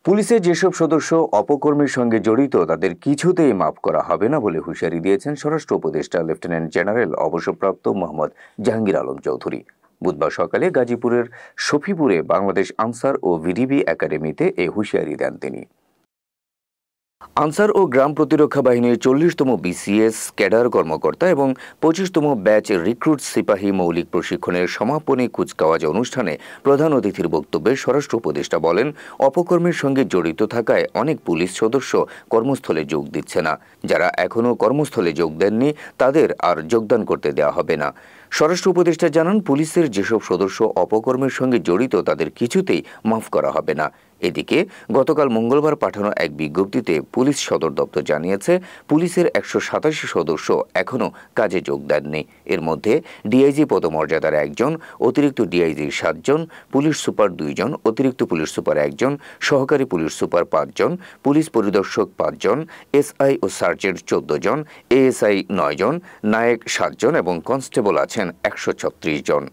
পুলিশের যেসব সদস্য অপকর্মের সঙ্গে জড়িত তাদের কিছুতেই মাফ করা হবে না বলে হুঁশিয়ারি দিয়েছেন স্বরাষ্ট্র উপদেষ্টা লেফটেন্যান্ট জেনারেল অবসরপ্রাপ্ত মোহাম্মদ জাহাঙ্গীর আলম চৌধুরী। বুধবার সকালে গাজীপুরের শফিপুরে বাংলাদেশ আনসার ও ভিডিবি একাডেমিতে এ হুঁশিয়ারি দেন তিনি। আনসার ও গ্রাম প্রতিরক্ষা বাহিনীর 40তম বিসিএস ক্যাডার কর্মকর্তা এবং 25তম ব্যাচ রিক্রুট সিপাহী মৌলিক প্রশিক্ষণের সমাপনী কুচকাওয়াজ অনুষ্ঠানে প্রধান অতিথির বক্তব্যে স্বরাষ্ট্র উপদেষ্টা বলেন, অপকর্মের সঙ্গে জড়িত থাকায় অনেক পুলিশ সদস্য কর্মস্থলে যোগ দিচ্ছে না। যারা এখনও কর্মস্থলে যোগ দেননি তাদের আর যোগদান করতে দেওয়া হবে না। স্বরাষ্ট্র উপদেষ্টা জানান, পুলিশের যেসব সদস্য অপকর্মের সঙ্গে জড়িত তাদের কিছুতেই মাফ করা হবে না। এদিকে গতকাল মঙ্গলবার পাঠানো এক বিজ্ঞপ্তিতে পুলিশ সদর দপ্তর জানিয়েছে, পুলিশের 187 সদস্য এখনও কাজে যোগ দেননি। এর মধ্যে ডিআইজি পদমর্যাদার 1 জন, অতিরিক্ত ডিআইজির 7 জন, পুলিশ সুপার 2 জন, অতিরিক্ত পুলিশ সুপার 1 জন, সহকারী পুলিশ সুপার 5 জন, পুলিশ পরিদর্শক 5 জন, এসআই ও সার্জেন্ট 14 জন, এএসআই 9 জন, নায়েক 7 জন এবং কনস্টেবল আছেন 136 জন।